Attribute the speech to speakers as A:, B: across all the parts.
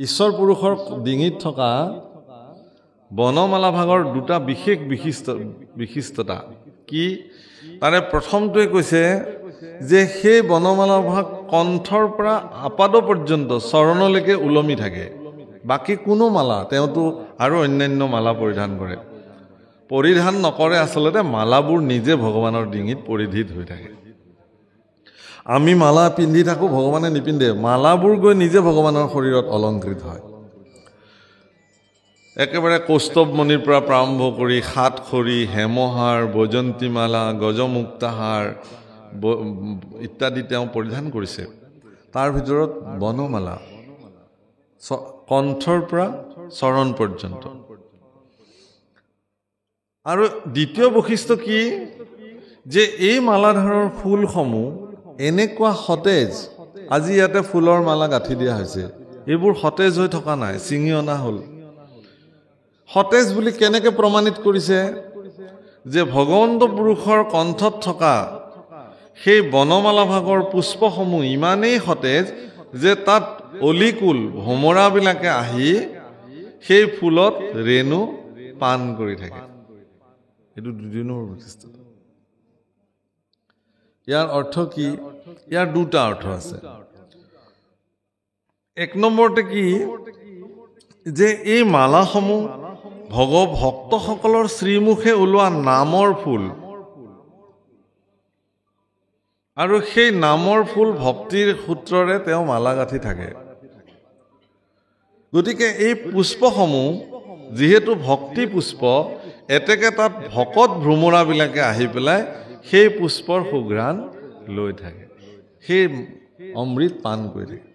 A: ঈশ্বৰ পুৰুষৰ ডিঙিত থকা বনমালা ভাগৰ দুটা বিশেষ বিশিষ্টতা কি তাৰে প্ৰথমটোৱে কৈছে যে সেই বনমালা ভাগ কণ্ঠৰ পৰা আপাদ পৰ্যন্ত চৰণলৈকে ওলমি থাকে বাকী কোনো মালা তেওঁতো আৰু অন্যান্য মালা পৰিধান কৰে পৰিধান নকৰে আচলতে মালাবোৰ নিজে ভগৱানৰ ডিঙিত পৰিধিত হৈ থাকে আমি মালা পিন্ধি থাকো ভগৱানে নিপিন্ধে মালাবোৰ গৈ নিজে ভগৱানৰ শৰীৰত অলংকৃত হয় একেবাৰে কৌস্তৱ মণিৰ পৰা প্ৰাৰম্ভ কৰি সাতখৰি হেমহাৰ বৈজন্তীমালা গজমুক্তাহাৰ ইত্যাদি তেওঁ পৰিধান কৰিছে তাৰ ভিতৰত বনমালা কণ্ঠৰ পৰা চৰণ পৰ্যন্ত আৰু দ্বিতীয় বৈশিষ্ট্য কি যে এই মালাধাৰৰ ফুলসমূহ এনেকুৱা সতেজ আজি ইয়াতে ফুলৰ মালা গাঁঠি দিয়া হৈছে এইবোৰ সতেজ হৈ থকা নাই ছিঙি অনা হ'ল সতেজ বুলি কেনেকৈ প্ৰমাণিত কৰিছে যে ভগৱন্ত পুৰুষৰ কণ্ঠত থকা সেই বনমালা ভাগৰ পুষ্পসমূহ ইমানেই সতেজ যে তাত অলিকুল ভোমৰাবিলাকে আহি সেই ফুলত ৰেণু পান কৰি থাকে এইটো দুদিনৰ বৈশিষ্ট্য ইয়াৰ অৰ্থ কি ইয়াৰ দুটা অৰ্থ আছে এক নম্বৰতে কি যে এই মালাসমূহ ভক্তসকলৰ শ্ৰীমুখে ওলোৱা নামৰ ফুল আৰু সেই নামৰ ফুল ভক্তিৰ সূত্ৰৰে তেওঁ মালা গাঁঠি থাকে গতিকে এই পুষ্পসমূহ যিহেতু ভক্তি পুষ্প এতেকে তাত ভকত ভ্ৰমৰাবিলাকে আহি পেলাই সেই পুষ্পৰ সুঘ্ৰাণ লৈ থাকে সেই অমৃত পান কৰি থাকে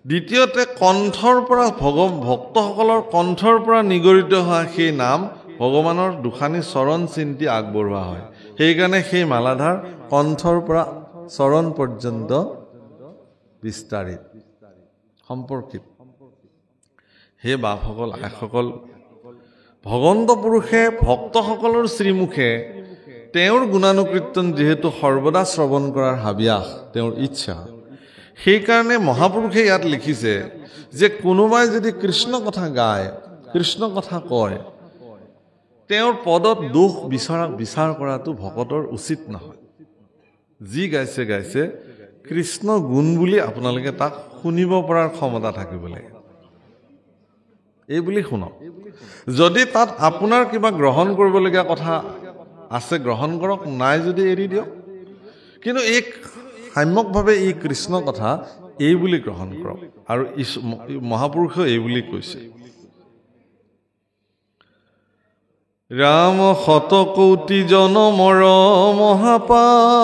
A: দ্বিতীয়তে কণ্ঠৰ পৰা ভক্তসকলৰ কণ্ঠৰ পৰা নিগৰিত হোৱা সেই নাম ভগৱানৰ দুখানি চৰণ চিন্তি আগবঢ়োৱা হয় সেইকাৰণে সেই মালাধাৰ কণ্ঠৰ পৰা চৰণ পৰ্যন্ত বিস্তাৰিত সম্পৰ্কিত হে বাপসকল আইসকল ভগৱন্ত পুৰুষে ভক্তসকলৰ শ্ৰীমুখে তেওঁৰ গুণানুকীৰ্তন যিহেতু সৰ্বদা শ্ৰৱণ কৰাৰ হাবিয়াস তেওঁৰ ইচ্ছা সেইকাৰণে মহাপুৰুষে ইয়াত লিখিছে যে কোনোবাই যদি কৃষ্ণ কথা গায় কৃষ্ণ কথা কয় তেওঁৰ পদত দোষ বিচাৰ কৰাটো ভকতৰ উচিত নহয় যি গাইছে গাইছে কৃষ্ণ গুণ বুলি আপোনালোকে তাক শুনিব পৰাৰ ক্ষমতা থাকিব লাগে এই বুলি শুনক যদি তাত আপোনাৰ কিবা গ্ৰহণ কৰিবলগীয়া কথা আছে গ্ৰহণ কৰক নাই যদি এৰি দিয়ক কিন্তু এই সাম্যকভাৱে এই কৃষ্ণ কথা এই বুলি গ্ৰহণ কৰক আৰু মহাপুৰুষে এই বুলি কৈছে ৰাম শতকৌটি জনমৰ মহাপাপ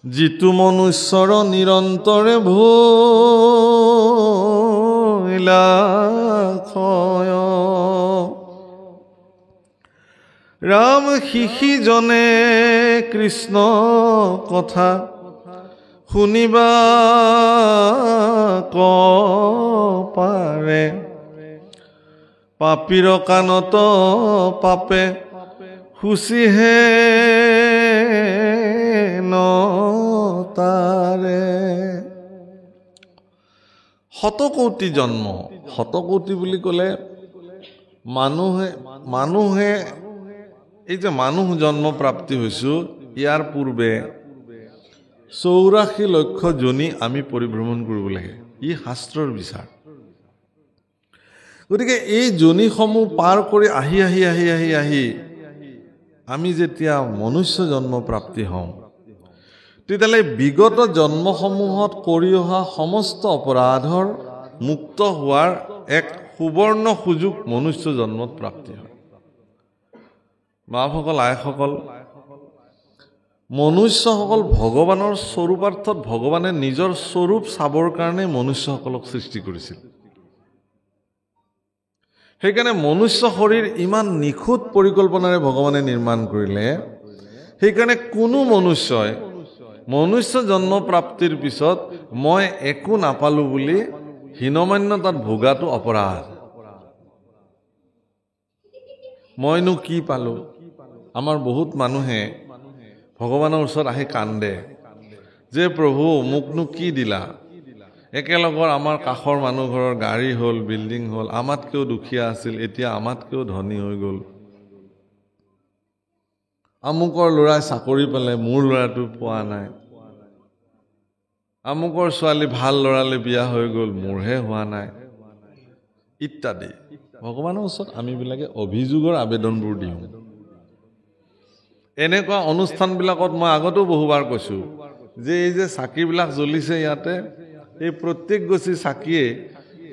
A: যিটো মনুষ্যৰ নিৰন্তৰে ভৈলাক্ষয় ৰাম শিশিজনে কৃষ্ণ কথা শুনিবা পাৰে পাপীৰ কাণত পাপে খুচিহে নতাৰে শতকৌটি জন্ম শতকৌটি বুলি ক'লে মানুহে এই যে মানুহ জন্ম প্ৰাপ্তি হৈছোঁ ইয়াৰ পূৰ্বে 84 লক্ষ জনী আমি পৰিভ্ৰমণ কৰিব লাগে ই শাস্ত্ৰৰ বিচাৰ গতিকে এই জনীসমূহ পাৰ কৰি আহি আহি আহি আহি আহি আমি যেতিয়া মনুষ্য জন্ম প্ৰাপ্তি হওঁ তেতিয়াহ'লে বিগত জন্মসমূহত কৰি অহা সমস্ত অপৰাধৰ মুক্ত হোৱাৰ এক সুবৰ্ণ সুযোগ মনুষ্য জন্মত প্ৰাপ্তি হয় বাপসকল আইসকল মনুষ্যসকল ভগৱানৰ স্বৰূপাৰ্থত ভগৱানে নিজৰ স্বৰূপ চাবৰ কাৰণে মনুষ্যসকলক সৃষ্টি কৰিছিল সেইকাৰণে মনুষ্য শৰীৰ ইমান নিখুঁত পৰিকল্পনাৰে ভগৱানে নিৰ্মাণ কৰিলে সেইকাৰণে কোনো মনুষ্যই মনুষ্য জন্ম প্ৰাপ্তিৰ পিছত মই একো নাপালো বুলি হীনমান্যতাত ভোগাটো অপৰাধ মইনো কি পালো আমাৰ বহুত মানুহে ভগৱানৰ ওচৰত আহি কান্দে যে প্ৰভু মোকনো কি দিলা একেলগৰ আমাৰ কাষৰ মানুহ ঘৰৰ গাড়ী হ'ল বিল্ডিং হ'ল আমাতকেও দুখীয়া আছিল এতিয়া আমাতকেও ধনী হৈ গ'ল আমুকৰ ল'ৰাই চাকৰি পালে মোৰ ল'ৰাটো পোৱা নাই আমুকৰ ছোৱালী ভাল ল'ৰালে বিয়া হৈ গ'ল মোৰহে হোৱা নাই ইত্যাদি ভগৱানৰ ওচৰত আমিবিলাকে অভিযোগৰ আবেদনবোৰ দিওঁ এনেকুৱা অনুষ্ঠানবিলাকত মই আগতেও বহুবাৰ কৈছোঁ যে এই যে চাকিবিলাক জ্বলিছে ইয়াতে এই প্ৰত্যেক গছি চাকিয়ে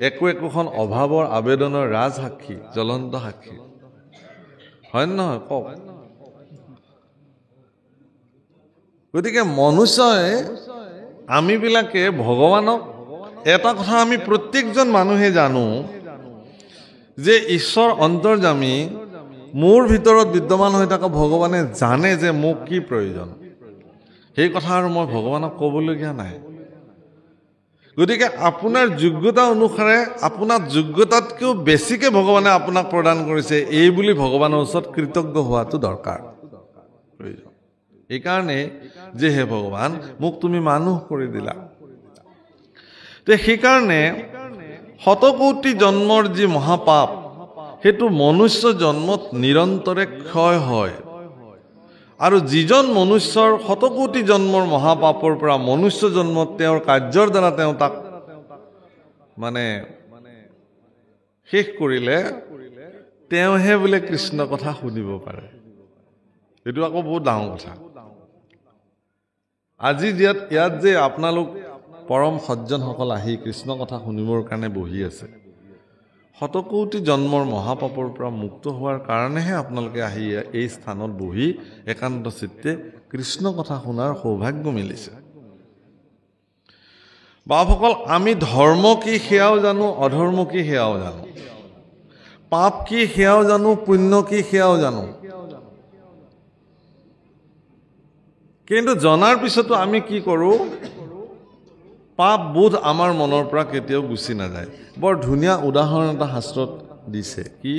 A: একোখন অভাৱৰ আবেদনৰ ৰাজসাক্ষী জ্বলন্ত সাক্ষী হয় নহয় কওক গতিকে মনুষ্যই আমিবিলাকে ভগৱানক এটা কথা আমি প্ৰত্যেকজন মানুহে জানো যে ঈশ্বৰ অন্তৰ্যামী মোৰ ভিতৰত বিদ্যমান হৈ থকা ভগৱানে জানে যে মোক কি প্ৰয়োজন সেই কথা আৰু মই ভগৱানক ক'বলগীয়া নাই গতিকে আপোনাৰ যোগ্যতা অনুসাৰে আপোনাৰ যোগ্যতাতকৈও বেছিকৈ ভগৱানে আপোনাক প্ৰদান কৰিছে এই বুলি ভগৱানৰ ওচৰত কৃতজ্ঞ হোৱাটো দৰকাৰ প্ৰয়োজন এইকাৰণে যে হে ভগৱান মোক তুমি মানুহ কৰি দিলা সেইকাৰণে শতকোটি জন্মৰ যি মহাপাপ সেইটো মনুষ্য জন্মত নিৰন্তৰে ক্ষয় হয় আৰু যিজন মনুষ্যৰ শতকোটি জন্মৰ মহাপাপৰ পৰা মনুষ্য জন্মত তেওঁৰ কাৰ্যৰ দ্বাৰা তেওঁ তাক মানে শেষ কৰিলে তেওঁহে বোলে কৃষ্ণ কথা শুনিব পাৰে এইটো আকৌ বহুত ডাঙৰ কথা আজি ইয়াত যে আপোনালোক পৰম সজ্জনসকল আহি কৃষ্ণ কথা শুনিবৰ কাৰণে বহি আছে শতকোটি জন্মৰ মহাপাপৰ পৰা মুক্ত হোৱাৰ কাৰণেহে আপোনালোকে আহি এই স্থানত বহি একান্ত চিত্তে কৃষ্ণ কথা শুনাৰ সৌভাগ্য মিলিছে বাপসকল আমি ধৰ্ম কি সেয়াও জানো অধৰ্ম কি সেয়াও জানো পাপ কি সেয়াও জানো পুণ্য কি সেয়াও জানো কিন্তু জনাৰ পিছতো আমি কি কৰোঁ পাপ বোধ আমাৰ মনৰ পৰা কেতিয়াও গুচি নাযায় বৰ ধুনীয়া উদাহৰণ এটা শাস্ত্ৰত দিছে কি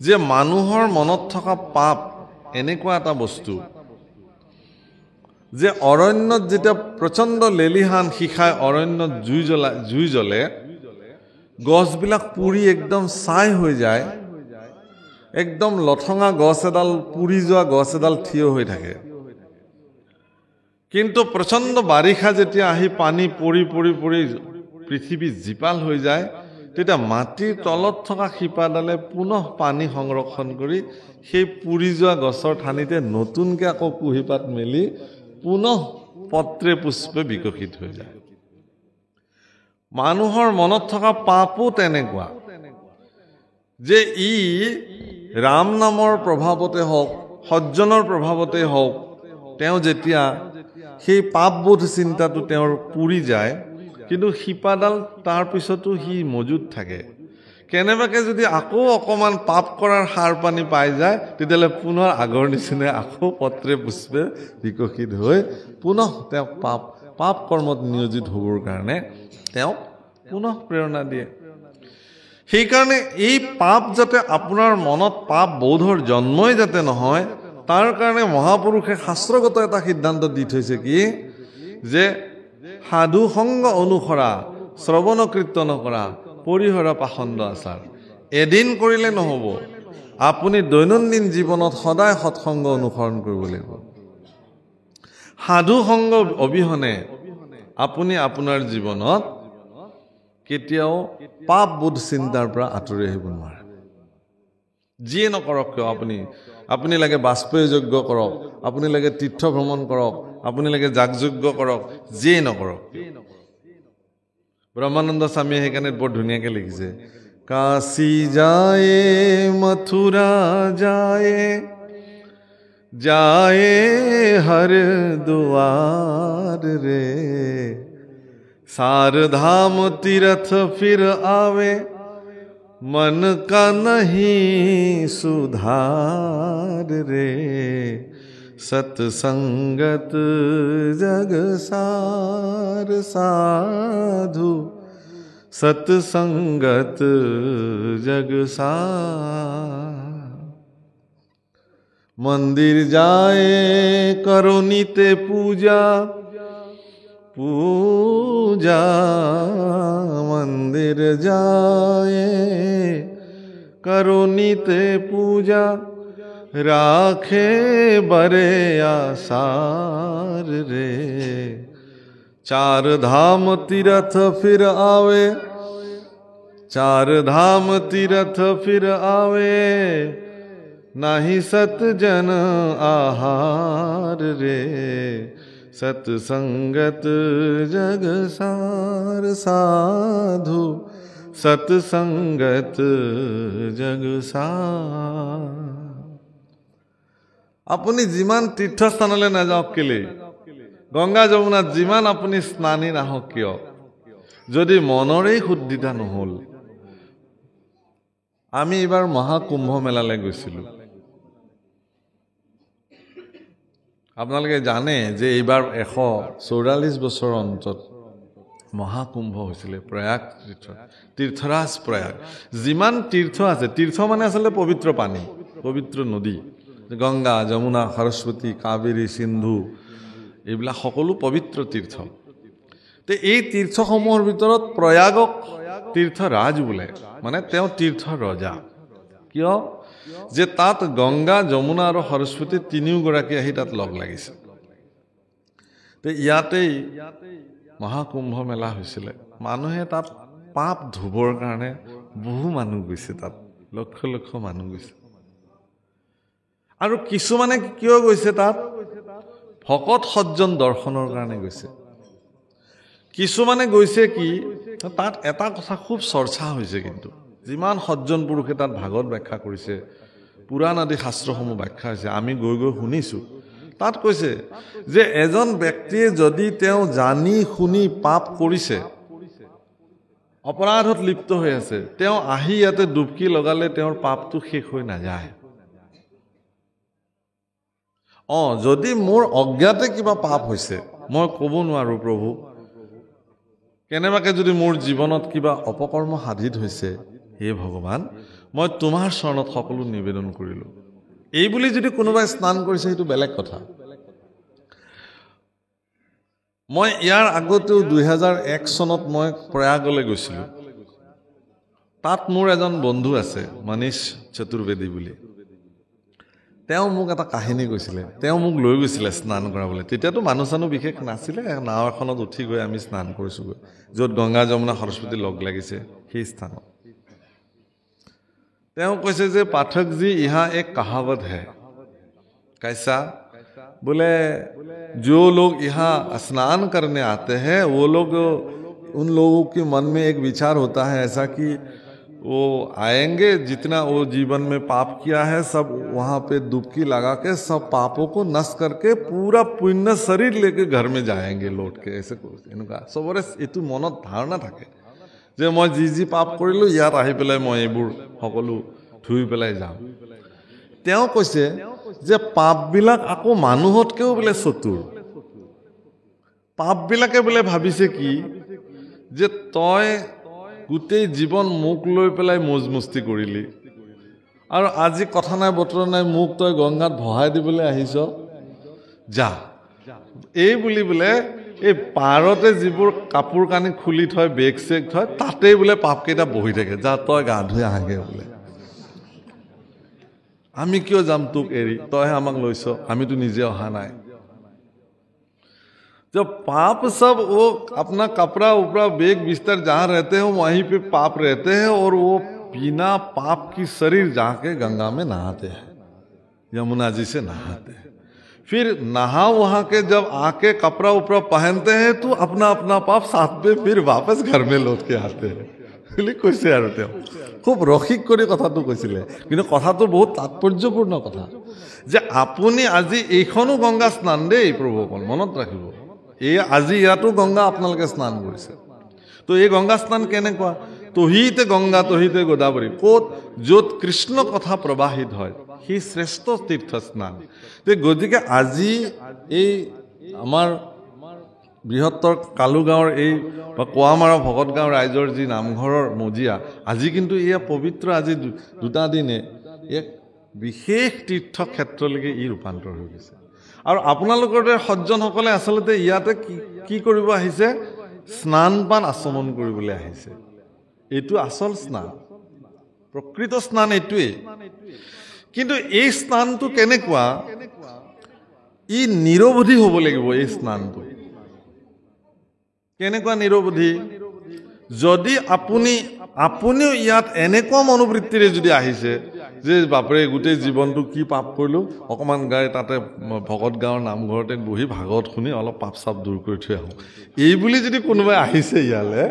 A: যে মানুহৰ মনত থকা পাপ এনেকুৱা এটা বস্তু যে অৰণ্যত যেতিয়া প্ৰচণ্ড লেলিহান শিখাই অৰণ্যত জুই জ্বলে গছবিলাক পুৰি একদম ছাই হৈ যায় একদম লঠঙা গছ এডাল পুৰি যোৱা গছ এডাল থিয় হৈ থাকে কিন্তু প্ৰচণ্ড বাৰিষা যেতিয়া আহি পানী পৰি পৰি পৰি পৃথিৱী জীপাল হৈ যায় তেতিয়া মাটিৰ তলত থকা শিপাডালে পুনঃ পানী সংৰক্ষণ কৰি সেই পুৰি যোৱা গছৰ ঠানিতে নতুনকৈ আকৌ কুঁহিপাত মেলি পুনঃ পত্ৰে পুষ্পে বিকশিত হৈ যায় মানুহৰ মনত থকা পাপো তেনেকুৱা যে ই ৰাম নামৰ প্ৰভাৱতে হওক সজ্জনৰ প্ৰভাৱতে হওক তেওঁ যেতিয়া সেই পাপবোধ চিন্তাটো তেওঁৰ পুৰি যায় কিন্তু শিপাডাল তাৰ পিছতো সি মজুত থাকে কেনেবাকৈ যদি আকৌ অকণমান পাপ কৰাৰ সাৰ পানী পাই যায় তেতিয়াহ'লে পুনৰ আগৰ নিচিনা আকৌ পত্ৰে পুষ্পে বিকশিত হৈ পুনঃ তেওঁক পাপ কৰ্মত নিয়োজিত হ'বৰ কাৰণে তেওঁক পুনঃ প্ৰেৰণা দিয়ে সেইকাৰণে এই পাপ যাতে আপোনাৰ মনত পাপ বোধৰ জন্মই যাতে নহয় তাৰ কাৰণে মহাপুৰুষে শাস্ত্ৰগত এটা সিদ্ধান্ত দি থৈছে কি যে সাধু সংগ অনুসৰা শ্ৰৱণ কীৰ্তন কৰা পৰিহৰা পাখণ্ড আচাৰ এদিন কৰিলে নহ'ব আপুনি দৈনন্দিন জীৱনত সদায় সৎসংগ অনুসৰণ কৰিব লাগিব সাধু সংগ অবিহনে আপুনি আপোনাৰ জীৱনত কেতিয়াও পাপ বোধ চিন্তাৰ পৰা আঁতৰি আহিব নোৱাৰে যিয়ে নকৰক কিয় আপুনি লাগে বাষ্পীয় যজ্ঞ কৰক আপুনি লাগে তীৰ্থ ভ্ৰমণ কৰক আপুনি লাগে যাগযজ্ঞ কৰক যিয়ে নকৰক ব্ৰহ্মানন্দ স্বামীয়ে সেইকাৰণে বৰ ধুনীয়াকৈ লিখিছে কাশী যায় মথুৰা যায় হৰদ্বাৰ রে सार धाम तीर्थ फिर आवे मन का नहीं सुधार रे सत्संगत जग सार साधु सत्संगत जग सार मंदिर जाए करो नित्य पूजा पूजा मंदिर जाए करो नित्य पूजा राखे बरे आसार रे चार धाम तीरथ फिर आवे चार धाम तीरथ फिर आवे नाही सतजन आहार रे सत्संगत जग सार साधु सत्संगत जग सार আপুনি যিমান তীৰ্থস্থানলৈ নাযাওক কেলে গংগা যমুনাত যিমান আপুনি স্নানী নাহক কিয় যদি মনৰেই শুদ্ধিতা নহল আমি এবাৰ মহাকুম্ভ মেলালৈ গৈছিলোঁ আপোনালোকে জানে যে এইবাৰ 144 বছৰৰ অন্তত মহাকুম্ভ হৈছিলে প্ৰয়াগ তীৰ্থৰাজ প্ৰয়াগ যিমান তীৰ্থ আছে তীৰ্থ মানে আচলতে পবিত্ৰ পানী পবিত্ৰ নদী গংগা যমুনা সৰস্বতী কাবেৰী সিন্ধু এইবিলাক সকলো পবিত্ৰ তীৰ্থ তে এই তীৰ্থসমূহৰ ভিতৰত প্ৰয়াগক তীৰ্থৰাজ বোলে মানে তেওঁ তীৰ্থ ৰজা কিয় যে তাত গংগা যমুনা আৰু সৰস্বতী তিনিওগৰাকী আহি তাত লগ লাগিছে তে ইয়াতেই মহাকুম্ভ মেলা হৈছিলে মানুহে তাত পাপ ধুবৰ কাৰণে বহু মানুহ গৈছে তাত লক্ষ লক্ষ মানুহ গৈছে আৰু কিছুমানে কিয় গৈছে তাত ভকত সজ্জন দৰ্শনৰ কাৰণে গৈছে কিছুমানে গৈছে কি তাত এটা কথা খুব চৰ্চা হৈছে কিন্তু যিমান সজ্জন পুৰুষে তাত ভাগৱত ব্যাখ্যা কৰিছে পুৰাণ আদি শাস্ত্ৰসমূহ ব্যাখ্যা হৈছে আমি গৈ গৈ শুনিছো তাত কৈছে যে এজন ব্যক্তিয়ে যদি তেওঁ জানি শুনি পাপ কৰিছে অপৰাধত লিপ্ত হৈ আছে তেওঁ আহি ইয়াতে ডুবকি লগালে তেওঁৰ পাপটো শেষ হৈ নাযায় যদি মোৰ অজ্ঞাতে কিবা পাপ হৈছে মই ক'ব নোৱাৰো প্ৰভু কেনেবাকে যদি মোৰ জীৱনত কিবা অপকৰ্ম সাধিত হৈছে হে ভগৱান মই তোমাৰ চৰণত সকলো নিবেদন কৰিলো এই বুলি যদি কোনোবাই স্নান কৰিছে সেইটো বেলেগ কথা মই ইয়াৰ আগতেও 2001 চনত মই প্ৰয়াগলৈ গৈছিলো তাত মোৰ এজন বন্ধু আছে মনীষ চতুৰ্বেদী বুলি তেওঁ মোক এটা কাহিনী কৈছিলে তেওঁ মোক লৈ গৈছিলে স্নান কৰাবলৈ তেতিয়াতো মানুহ চানু বিশেষ নাছিলে নাও এখনত উঠি গৈ আমি স্নান কৰিছোগৈ য'ত গংগা যমুনা সৰস্বতী লগ লাগিছে সেই স্থানত তেওঁ কৈছে যে পাঠক जी यहाँ एक कहावत है कैसा बोले जो लोग यहाँ स्नान करने आते हैं वो लोग उन लोगों के मन में एक विचार होता है ऐसा कि वो आएंगे जितना वो जीवन में पाप किया है सब वहाँ पे डुबकी लगा के सब पापों को नष्ट करके पूरा पुण्य शरीर लेके घर में जाएंगे लौट के ऐसे इनका सबरे एतु मनत धारणा থাকে যে মই যি পাপ কৰিলো ইয়াত আহি পেলাই মই এইবোৰ সকলো ধুই পেলাই যাম তেওঁ কৈছে যে পাপবিলাক আকৌ মানুহতকেও বোলে চতুৰ পাপবিলাকে বোলে ভাবিছে কি যে তই গোটেই জীৱন মুখ লৈ পেলাই মজমস্তি কৰিলি আৰু আজি কথা নাই বতৰা নাই মুখ তই গংগাত ভহাই দিবলৈ আহিছ যা এই বুলি বোলে এই পাৰতে যিবোৰ কাপোৰ কানি খুলি থয় বেগ চেক থয় তাতেই বোলে পাপকেইটা বহি থাকে যা তই গা ধুই আহাগে বোলে আমি কিয় যাম তোক এৰি তইহে আমাক লৈছ আমিতো নিজে অহা নাই जब पाप सब वो अपना कपड़ा उपड़ा बेग बिस्तर जहाँ रहते हैं वहीं पे पाप रहते हैं और वो बिना पाप की शरीर जाके गंगा में नहाते हैं यमुना जी से नहाते हैं फिर नहा वहाँ के जब आके कपड़ा उपड़ा पहनते हैं तो अपना अपना पाप साथ में फिर वापस घर में लौट के आते हैं বুলি কৈছে আৰু তেওঁ খুব ৰসিক কৰি কথাটো কৈছিলে কিন্তু কথাটো বহুত তাৎপৰ্যপূৰ্ণ কথা যে আপুনি আজি এইখনো গংগা স্নান দেই প্ৰভুসকল মনত ৰাখিব এই আজি ইয়াতো গংগা আপোনালোকে স্নান কৰিছে তো এই গংগা স্নান কেনেকুৱা তহিতে গংগা তহিতে গোদাবৰী ক'ত য'ত কৃষ্ণ কথা প্ৰবাহিত হয় সেই শ্ৰেষ্ঠ তীৰ্থ স্নান তো গতিকে আজি এই আমাৰ বৃহত্তৰ কালুগাঁৱৰ এই বা কোৱামাৰা ভকতগাঁও ৰাইজৰ যি নামঘৰৰ মজিয়া আজি কিন্তু এয়া পবিত্ৰ আজি দুটা দিনে এক বিশেষ তীৰ্থক্ষেত্ৰলৈকে ই ৰূপান্তৰ হৈ গৈছে। আৰু আপোনালোকৰ দৰে সজ্জনসকলে আচলতে ইয়াতে কি কৰিব আহিছে? স্নান পান আচমন কৰিবলৈ আহিছে। এইটো আচল স্নান, প্ৰকৃত স্নান এইটোৱেই। কিন্তু এই স্নানটো কেনেকুৱা? ই নিৰৱধি হ'ব লাগিব। এই স্নানটো কেনেকুৱা নিৰৱধি? যদি আপুনিও ইয়াত এনেকুৱা মনোবৃত্তিৰে যদি আহিছে যে বাপৰে গোটেই জীৱনটো কি পাপ কৰিলোঁ, অকণমান গাই তাতে ভকত গাঁৱৰ নামঘৰতে বহি ভাগৱত শুনি অলপ পাপ চাপ দূৰ কৰি থৈ আহোঁ, এই বুলি যদি কোনোবাই আহিছে ইয়ালৈ,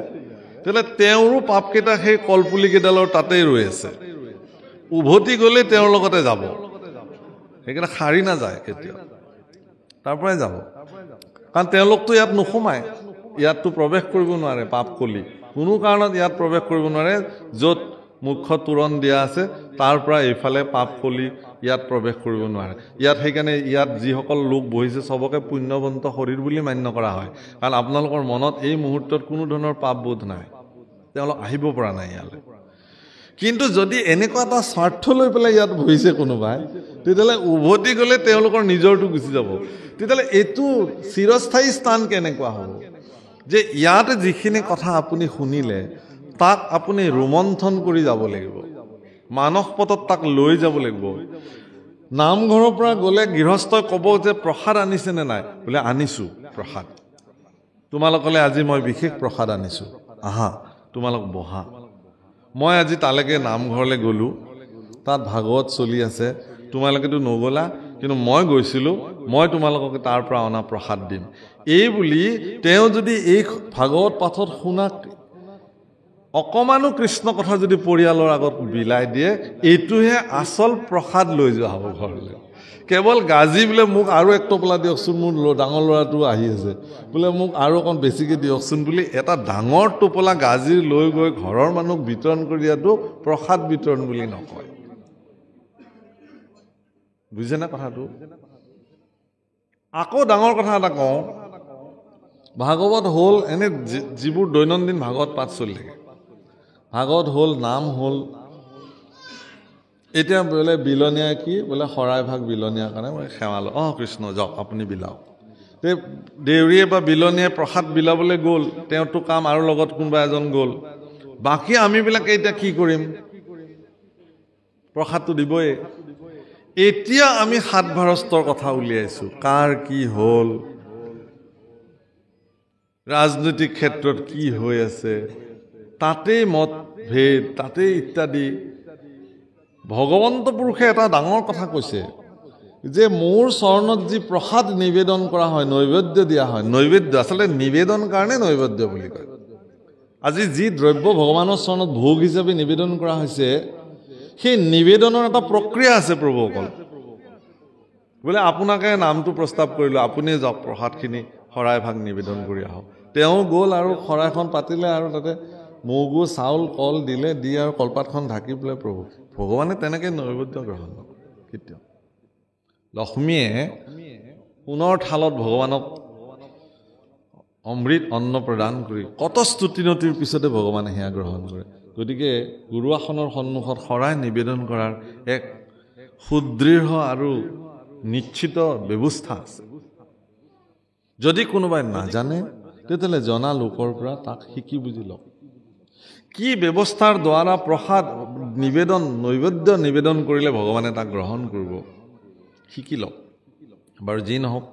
A: তেতিয়াহ'লে তেওঁৰো পাপকেইটা সেই কলপুলিকেইডালৰ তাতেই ৰৈ আছে। উভতি গ'লে তেওঁৰ লগতে যাব, সেইকেইটা সাৰি নাযায় কেতিয়াও, তাৰ পৰাই যাব। কাৰণ তেওঁলোকতো ইয়াত নোসোমায়, ইয়াততো প্ৰৱেশ কৰিব নোৱাৰে। পাপ কলি কোনো কাৰণত ইয়াত প্ৰৱেশ কৰিব নোৱাৰে। য'ত মুখ্য তোৰণ দিয়া আছে তাৰ পৰা এইফালে পাপ কলি ইয়াত প্ৰৱেশ কৰিব নোৱাৰে। ইয়াত সেইকাৰণে ইয়াত যিসকল লোক বহিছে চবকে পুণ্যৱন্ত শৰীৰ বুলি মান্য কৰা হয়। কাৰণ আপোনালোকৰ মনত এই মুহূৰ্তত কোনো ধৰণৰ পাপবোধ নাই, তেওঁলোক আহিব পৰা নাই ইয়ালৈ। কিন্তু যদি এনেকুৱা এটা স্বাৰ্থ লৈ পেলাই ইয়াত বহিছে কোনোবাই, তেতিয়াহ'লে উভতি গ'লে তেওঁলোকৰ নিজৰটো গুচি যাব। তেতিয়াহ'লে এইটো চিৰস্থায়ী স্থান কেনেকুৱা হ'ব? যে ইয়াতে যিখিনি কথা আপুনি শুনিলে তাক আপুনি ৰোমন্থন কৰি যাব লাগিব, মানস পথত তাক লৈ যাব লাগিব। নামঘৰৰ পৰা গ'লে গৃহস্থই ক'ব যে প্ৰসাদ আনিছেনে নাই? বোলে আনিছোঁ প্ৰসাদ, তোমালোকলে আজি মই বিশেষ প্ৰসাদ আনিছোঁ, আহা তোমালোক বহা। মই আজি তালৈকে নামঘৰলৈ গ'লোঁ, তাত ভাগৱত চলি আছে, তোমালোকেতো নগ'লা, কিন্তু মই গৈছিলোঁ, মই তোমালোকক তাৰ পৰা অনা প্ৰসাদ দিম। এই বুলি তেওঁ যদি এই ভাগৱত পাঠত শুনা অকমানো কৃষ্ণ কথা যদি পৰিয়ালৰ আগত বিলাই দিয়ে, এইটোহে আচল প্ৰসাদ লৈ যোৱা হ'ব ঘৰলৈ। কেৱল গাজি বোলে মোক আৰু এক টোপলা দিয়কচোন, মোৰ ডাঙৰ ল'ৰাটো আহি আছে, বোলে মোক আৰু অকণ বেছিকৈ দিয়কচোন বুলি এটা ডাঙৰ টোপলা গাজি লৈ গৈ ঘৰৰ মানুহক বিতৰণ কৰি দিয়াটো প্ৰসাদ বিতৰণ বুলি নকয়। বুজিছেনে কথাটো? আকৌ ডাঙৰ কথা এটা কওঁ, ভাগৱত হ'ল এনে যিবোৰ দৈনন্দিন ভাগৱত পাঠ চলি থাকে, ভাগৱত হ'ল, নাম হ'ল, এতিয়া বোলে বিলনীয়া কি বোলে শৰাই ভাগ বিলনীয়াৰ কাৰণে মই সেৱালো, কৃষ্ণ যাওক আপুনি বিলাওক। দেউৰীয়ে বা বিলনীয়ে প্ৰসাদ বিলাবলৈ গ'ল, তেওঁৰতো কাম, আৰু লগত কোনোবা এজন গ'ল, বাকী আমিবিলাকে এতিয়া কি কৰিম? প্ৰসাদটো দিবই। এতিয়া আমি সাত ভাৰস্তৰ কথা উলিয়াইছোঁ, কাৰ কি হ'ল, ৰাজনৈতিক ক্ষেত্ৰত কি হৈ আছে, তাতেই মতভেদ, তাতেই ইত্যাদি। ভগৱন্ত পুৰুষে এটা ডাঙৰ কথা কৈছে যে মোৰ চৰণত যি প্ৰসাদ নিবেদন কৰা হয়, নৈবেদ্য দিয়া হয়, নৈবেদ্য আচলতে নিবেদন কাৰণে নৈবেদ্য বুলি কয়। আজি যি দ্ৰব্য ভগৱানৰ চৰণত ভোগ হিচাপে নিবেদন কৰা হৈছে, সেই নিবেদনৰ এটা প্ৰক্ৰিয়া আছে প্ৰভুসকল। বোলে আপোনাকে নামটো প্ৰস্তাৱ কৰিলোঁ, আপুনি যাওক প্ৰসাদখিনি শৰাই ভাগ নিবেদন কৰি আহক। তেওঁ গ'ল আৰু শৰাইখন পাতিলে আৰু তাতে মগু চাউল কল দিলে, দি আৰু কলপাতখন ঢাকি পেলাই প্ৰভু, ভগৱানে তেনেকৈ নৈবেদ্য গ্ৰহণ নকৰে কেতিয়াও। লক্ষ্মীয়ে সোণৰ থালত ভগৱানক অমৃত অন্ন প্ৰদান কৰি কত স্তুতিনতিৰ পিছতে ভগৱানে সেয়া গ্ৰহণ কৰে। গতিকে গুৰুআসনৰ সন্মুখত শৰাই নিবেদন কৰাৰ এক সুদৃঢ় আৰু নিশ্চিত ব্যৱস্থা আছে। যদি কোনোবাই নাজানে তেতিয়াহ'লে জনা লোকৰ পৰা তাক শিকি বুজি লওক, কি ব্যৱস্থাৰ দ্বাৰা প্ৰসাদ নিবেদন নৈবেদ্য নিবেদন কৰিলে ভগৱানে তাক গ্ৰহণ কৰিব, শিকি লওক। বাৰু যি নহওক,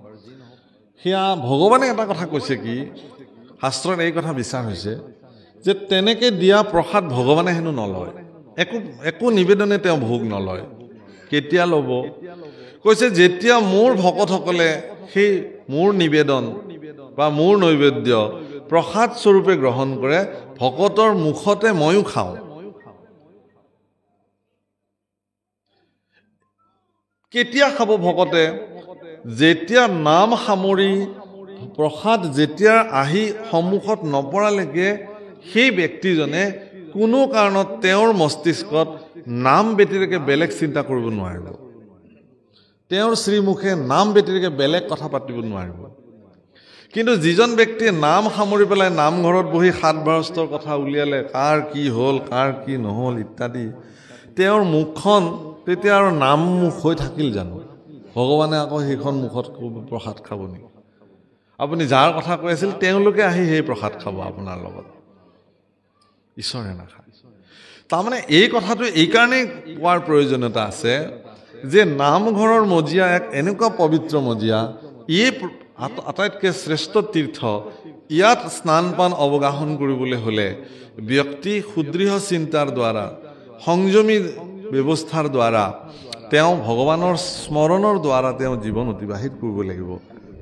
A: সেয়া ভগৱানে এটা কথা কৈছে কি, শাস্ত্ৰত এই কথা বিচাৰ হৈছে যে তেনেকৈ দিয়া প্ৰসাদ ভগৱানে হেনো নলয়, একো নিবেদনে তেওঁ ভোগ নলয়। কেতিয়া ল'ব? কৈছে যেতিয়া মোৰ ভকতসকলে সেই মোৰ নিবেদন বা মোৰ নৈবেদ্য প্ৰসাদ স্বৰূপে গ্ৰহণ কৰে, ভকতৰ মুখতে ময়ো খাওঁ। কেতিয়া খাব ভকতে? যেতিয়া নাম সামৰি প্ৰসাদ যেতিয়া আহি সন্মুখত নপৰালৈকে সেই ব্যক্তিজনে কোনো কাৰণত তেওঁৰ মস্তিষ্কত নাম ব্যতিৰেকে বেলেগ চিন্তা কৰিব নোৱাৰিব, তেওঁৰ শ্ৰীমুখে নাম ব্যতিৰেকে বেলেগ কথা পাতিব নোৱাৰিব। কিন্তু যিজন ব্যক্তিয়ে নাম সামৰি পেলাই নামঘৰত বহি সাত ভাৰস্তৰ কথা উলিয়ালে, কাৰ কি হ'ল, কাৰ কি নহ'ল ইত্যাদি, তেওঁৰ মুখখন তেতিয়া আৰু নাম মুখ হৈ থাকিল জানো? ভগৱানে আকৌ সেইখন মুখত প্ৰসাদ খাব নেকি? আপুনি যাৰ কথা কৈ আছিল তেওঁলোকে আহি সেই প্ৰসাদ খাব আপোনাৰ লগত, ঈশ্বৰে নাখায়। তাৰমানে এই কথাটো এইকাৰণেই কোৱাৰ প্ৰয়োজনীয়তা আছে যে নামঘৰৰ মজিয়া এক এনেকুৱা পবিত্ৰ মজিয়া, ই আটাইতকৈ শ্ৰেষ্ঠ তীৰ্থ। ইয়াত স্নান পান অৱগাহন কৰিবলৈ হ'লে ব্যক্তি সুদৃঢ় চিন্তাৰ দ্বাৰা, সংযমী ব্যৱস্থাৰ দ্বাৰা, তেওঁ ভগৱানৰ স্মৰণৰ দ্বাৰা তেওঁ জীৱন অতিবাহিত কৰিব লাগিব।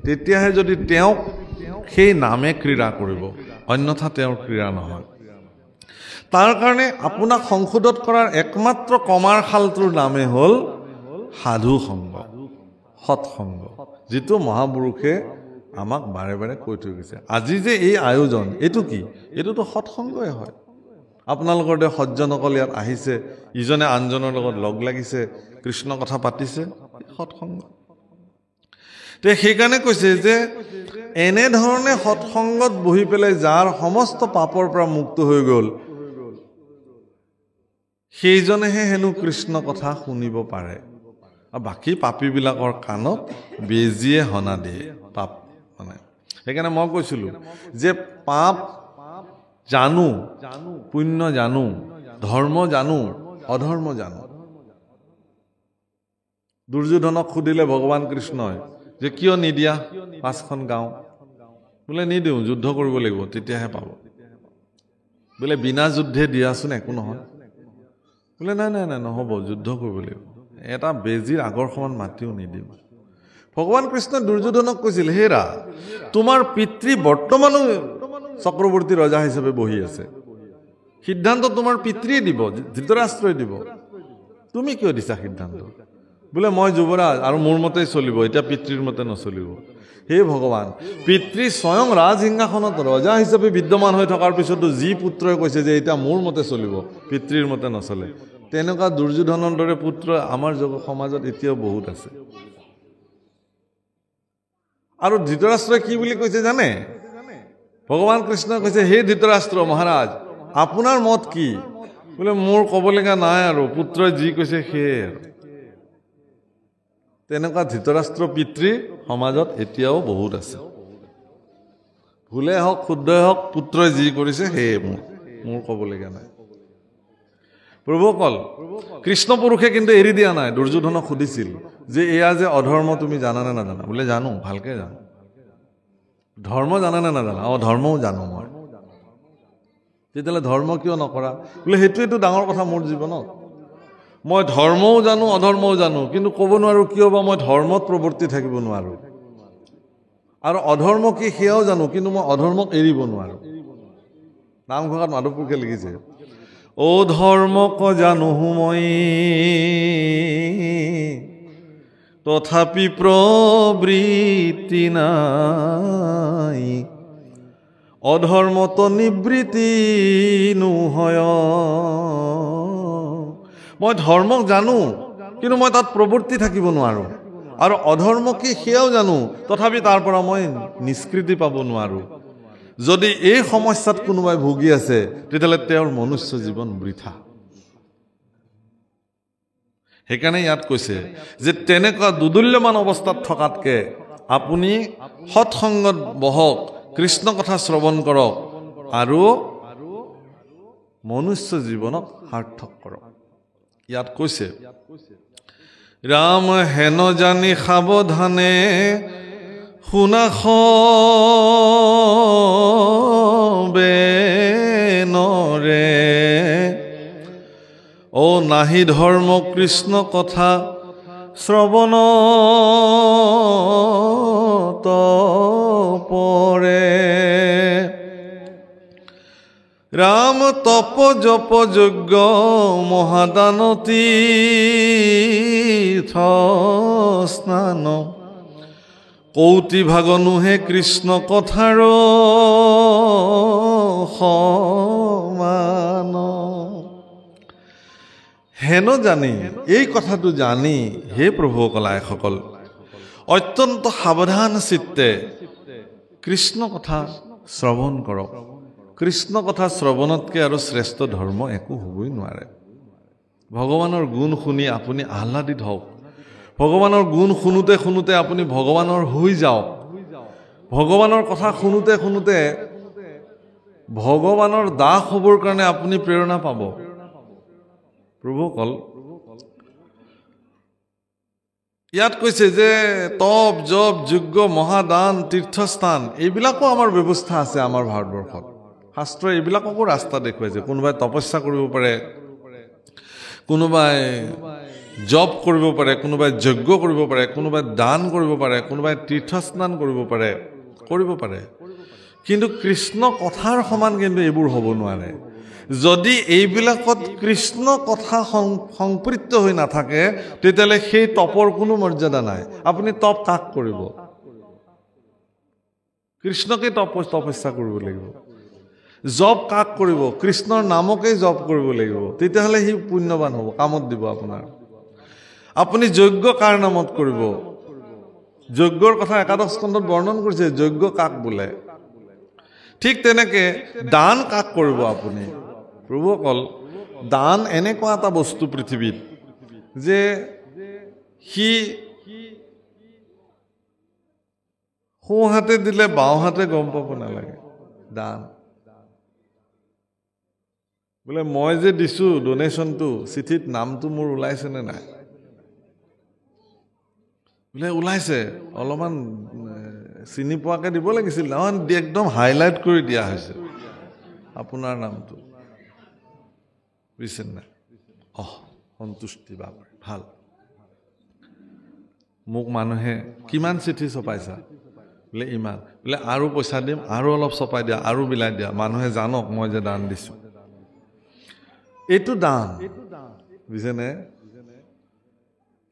A: তেতিয়াহে যদি তেওঁক সেই নামে ক্ৰীড়া কৰিব, অন্যথা তেওঁৰ ক্ৰীড়া নহয়। তাৰ কাৰণে আপোনাক সংশোধন কৰাৰ একমাত্ৰ কমাৰ শালটোৰ নামে হ'ল সাধু সংগ, সৎসংগ, যিটো মহাপুৰুষে আমাক বাৰে বাৰে কৈ থৈ গৈছে। আজি যে এই আয়োজন, এইটো কি? এইটোতো সৎসংগই হয়। আপোনালোকৰ দৰে সজ্জনসকল ইয়াত আহিছে, ইজনে আনজনৰ লগত লগ লাগিছে, কৃষ্ণ কথা পাতিছে, সৎসংগ। তে সেইকাৰণে কৈছে যে এনেধৰণে সৎসংগত বহি পেলাই যাৰ সমস্ত পাপৰ পৰা মুক্ত হৈ গ'ল, সেইজনেহে হেনো কৃষ্ণ কথা শুনিব পাৰে। আৰু বাকী পাপীবিলাকৰ কাণত বেজিয়ে হনা দিয়ে। পাপ মানে সেইকাৰণে মই কৈছিলোঁ যে পাপ জানো, পুণ্য জানো, ধৰ্ম জানো, অধৰ্ম জানো। দুৰ্যোধনক সুধিলে ভগৱান কৃষ্ণই যে কিয় নিদিয়া 5খন গাঁও? বোলে নিদিওঁ, যুদ্ধ কৰিব লাগিব, তেতিয়াহে পাব। বোলে বিনা যুদ্ধে দিয়াচোন, একো নহয়। বোলে নাই নাই নাই, নহ'ব, যুদ্ধ কৰিব লাগিব, এটা বেজিৰ আগৰ সমান মাটিও নিদিম। ভগৱান কৃষ্ণই দুৰ্যোধনক কৈছিল, হেৰা, তোমাৰ পিতৃ বৰ্তমানো চক্ৰৱৰ্তী ৰজা হিচাপে বহি আছে, সিদ্ধান্ত তোমাৰ পিতৃয়ে দিব, ধৃতৰাষ্ট্ৰই দিব, তুমি কিয় দিছা সিদ্ধান্ত? বোলে মই যুৱৰাজ আৰু মোৰ মতেই চলিব, এতিয়া পিতৃৰ মতে নচলিব। হে ভগৱান, পিতৃ স্বয়ং ৰাজসিংহাসনত ৰজা হিচাপে বিদ্যমান হৈ থকাৰ পিছতো যি পুত্ৰই কৈছে যে এতিয়া মোৰ মতে চলিব, পিতৃৰ মতে নচলে, তেনেকুৱা দুৰ্যোধনৰ দৰে পুত্ৰ আমাৰ সমাজত এতিয়াও বহুত আছে। আৰু ধৃতৰাষ্ট্ৰই কি বুলি কৈছে জানে? ভগৱান কৃষ্ণই কৈছে, হে ধৃতৰাষ্ট্ৰ মহাৰাজ, আপোনাৰ মত কি? বোলে মোৰ ক'বলগীয়া নাই আৰু, পুত্ৰই যি কৈছে সেয়ে। তেনেকুৱা ধৃতৰাষ্ট্ৰ পিতৃ সমাজত এতিয়াও বহুত আছে। ভুলে হওক শুদ্ধই হওক, পুত্ৰই যি কৰিছে সেয়ে মোৰ ক'বলগীয়া নাই। প্ৰভুসকল, কৃষ্ণ পুৰুষে কিন্তু এৰি দিয়া নাই। দুৰ্যোধনক সুধিছিল যে এয়া যে অধৰ্ম, তুমি জানানে নাজানা? বোলে জানো, ভালকে জানো। ধৰ্ম জানানে নাজানা? ধৰ্মও জানো মই। তেতিয়াহ'লে ধৰ্ম কিয় নকৰা? বোলে সেইটোৱেতো ডাঙৰ কথা মোৰ জীৱনত। মই ধৰ্মও জানো, অধৰ্মও জানো, কিন্তু ক'ব নোৱাৰো কিয় বা মই ধৰ্মত প্ৰৱৰ্তি থাকিব নোৱাৰো। আৰু অধৰ্ম কি সেয়াও জানো, কিন্তু মই অধৰ্মক এৰিব নোৱাৰো। নামঘোষাত মাধৱপুৰুষে লিখিছে, অ ধৰ্মক জানো মই, তথাপি প্ৰবৃত্তি নাই, অধৰ্মত নিবৃত্তি নোহয়। মই ধৰ্মক জানো, কিন্তু মই তাত প্ৰবৃত্তি থাকিব নোৱাৰো। আৰু অধৰ্ম কি সেয়াও জানো, তথাপি তাৰ পৰা মই নিষ্কৃতি পাব নোৱাৰো। যদি এই সমস্যাত কোনোবাই ভুগি আছে, তেতিয়াহ'লে তেওঁৰ মনুষ্য জীৱন বৃথা। সেইকাৰণে ইয়াত কৈছে যে তেনেকুৱা দুদুল্যমান অৱস্থাত থকাতকে আপুনি সৎসংগত বহক, কৃষ্ণ কথা শ্ৰৱণ কৰক আৰু মনুষ্য জীৱনক সাৰ্থক কৰক। ইয়াত কৈছে, ৰাম হেন জানি সাৱধানে শুনা সবেনৰে, অ নাহি ধৰ্ম কৃষ্ণ কথা শ্ৰৱণত পৰে। ৰাম তপ জপ যজ্ঞ মহাদান তীৰ্থ স্নান, কৌটি ভাগনুহে কৃষ্ণ কথাৰ সমান। হেন জানি, এই কথাটো জানি হে প্ৰভুসকল আইসকল, অত্যন্ত সাৱধান চিত্তে কৃষ্ণ কথা শ্ৰৱণ কৰক। কৃষ্ণ কথা শ্ৰৱণতকৈ আৰু শ্ৰেষ্ঠ ধৰ্ম একো হ'বই নোৱাৰে। ভগৱানৰ গুণ শুনি আপুনি আহ্লাদিত হওক ভগৱানৰ গুণ শুনোতে শুনোতে আপুনি ভগৱানৰ হৈ যাওক ভগৱানৰ কথা শুনোতে শুনোতে ভগৱানৰ দাস হ'বৰ কাৰণে আপুনি প্ৰেৰণা পাব প্ৰভুসকল ইয়াত কৈছে যে তপ জপ যজ্ঞ মহাদান তীৰ্থস্থান এইবিলাকো আমাৰ ব্যৱস্থা আছে আমাৰ ভাৰতবৰ্ষত শাস্ত্ৰই এইবিলাককো ৰাস্তা দেখুৱাইছে কোনোবাই তপস্যা কৰিব পাৰে কোনোবাই জপ কৰিব পাৰে কোনোবাই যজ্ঞ কৰিব পাৰে কোনোবাই দান কৰিব পাৰে কোনোবাই তীৰ্থস্নান কৰিব পাৰে কিন্তু কৃষ্ণ কথাৰ সমান কিন্তু এইবোৰ হ'ব নোৱাৰে যদি এইবিলাকত কৃষ্ণ কথা সংপৃক্ত হৈ নাথাকে তেতিয়াহ'লে সেই তপৰ কোনো মৰ্যাদা নাই আপুনি তপ কাক কৰিব কৃষ্ণকে তপস্যা কৰিব লাগিব জপ কাক কৰিব কৃষ্ণৰ নামকেই জপ কৰিব লাগিব তেতিয়াহ'লে সি পুণ্যৱান হ'ব কামত দিব আপোনাৰ আপুনি যজ্ঞ কাৰ নামত কৰিব যজ্ঞৰ কথা একাদশ স্কন্ধত বৰ্ণন কৰিছে যজ্ঞ কাক বোলে ঠিক তেনেকে দান কাক কৰিব আপুনি প্ৰভুসকল দান এনেকুৱা এটা বস্তু পৃথিৱীত যে সি সোঁহাতে দিলে বাওঁহাতে গম পাব নালাগে দান বোলে মই যে দিছোঁ ডোনেশ্যনটো চিঠিত নামটো মোৰ ওলাইছেনে নাই বোলে ওলাইছে অলপমান চিনি পোৱাকৈ দিব লাগিছিল নহয় একদম হাইলাইট কৰি দিয়া হৈছে আপোনাৰ নামটো বুজিছে নাই সন্তুষ্টি বাপৰে ভাল মোক মানুহে কিমান চিঠি ছপাইছা বোলে ইমান বোলে আৰু পইচা দিম আৰু অলপ ছপাই দিয়া আৰু বিলাই দিয়া মানুহে জানক মই যে দান দিছোঁ এইটো দান বুজিছেনে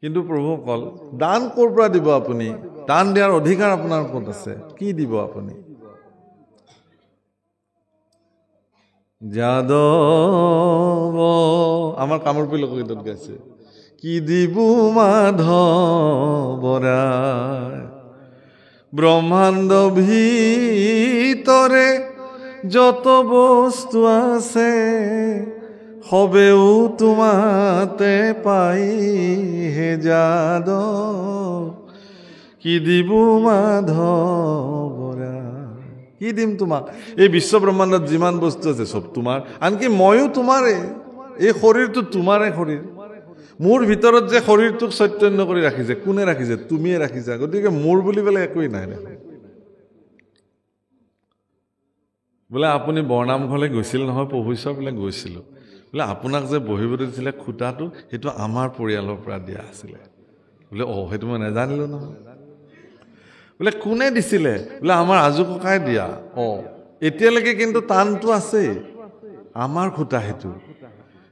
A: কিন্তু প্ৰভুসকল দান ক'ৰ পৰা দিব আপুনি দান দিয়াৰ অধিকাৰ আপোনাৰ ক'ত আছে কি দিব আপুনি যাদৱ আমাৰ কামৰূপী লোকগীতত গাইছে কি দিব মাধৱৰাই ব্ৰহ্মাণ্ড ভিতৰে যত বস্তু আছে সবেও তোমাতে পাই হে যাদৱ কি দিব মাধৱৰা কি দিম তোমাক এই বিশ্ব ব্ৰহ্মাণ্ডত যিমান বস্তু আছে চব তোমাৰ আনকি ময়ো তোমাৰে এই শৰীৰটো তোমাৰে শৰীৰ মোৰ ভিতৰত যে শৰীৰটোক চৈতন্য কৰি ৰাখিছে কোনে ৰাখিছে তুমিয়ে ৰাখিছা গতিকে মোৰ বুলিবলৈ একোৱেই নাই দেখোন বোলে আপুনি বৰনামঘৰলৈ গৈছিল নহয় প্ৰভুশ্বৰ বোলে গৈছিলোঁ বোলে আপোনাক যে বহিবলৈ দিছিলে খুটাটো সেইটো আমাৰ পৰিয়ালৰ পৰা দিয়া আছিলে বোলে সেইটো মই নাজানিলোঁ নহয় বোলে কোনে দিছিলে বোলে আমাৰ আজু ককাই দিয়া এতিয়ালৈকে কিন্তু টানটো আছেই আমাৰ খুটা সেইটো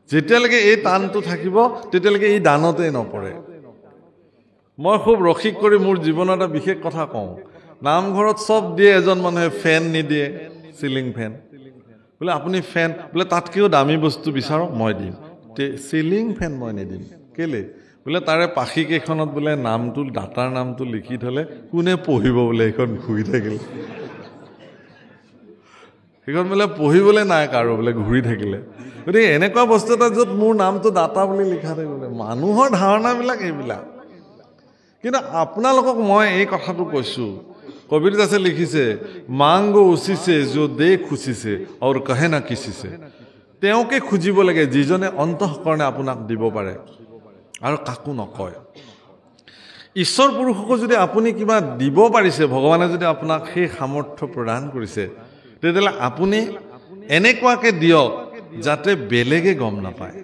A: যেতিয়ালৈকে এই টানটো থাকিব তেতিয়ালৈকে এই দানতেই নপৰে মই খুব ৰসিক কৰি মোৰ জীৱনত এটা বিশেষ কথা কওঁ নামঘৰত চব দিয়ে এজন মানুহে ফেন নিদিয়ে চিলিং ফেন বোলে আপুনি ফেন বোলে তাতকৈও দামী বস্তু বিচাৰক মই দিম চিলিং ফেন মই নিদিম কেলে বোলে তাৰে পাখি কেইখনত বোলে নামটো দাতাৰ নামটো লিখি থ'লে কোনে পঢ়িব বোলে সেইখন ঘূৰি থাকিলে সেইখন বোলে পঢ়িবলৈ নাই কাৰো বোলে ঘূৰি থাকিলে গতিকে এনেকুৱা বস্তু এটা য'ত মোৰ নামটো দাতা বুলি লিখা থাকিলে মানুহৰ ধাৰণাবিলাক এইবিলাক কিন্তু আপোনালোকক মই এই কথাটো কৈছোঁ কবিৰ দাসে লিখিছে মাংগো উচিছে যো দে খুচিছে আৰু কহে না কিচিছে তেওঁকে খুজিব লাগে যিজনে অন্তঃকৰণে আপোনাক দিব পাৰে আৰু কাকো নকয় ঈশ্বৰ পুৰুষকো যদি আপুনি কিবা দিব পাৰিছে ভগৱানে যদি আপোনাক সেই সামৰ্থ্য প্ৰদান কৰিছে তেতিয়াহ'লে আপুনি এনেকুৱাকৈ দিয়ক যাতে বেলেগে গম নাপায়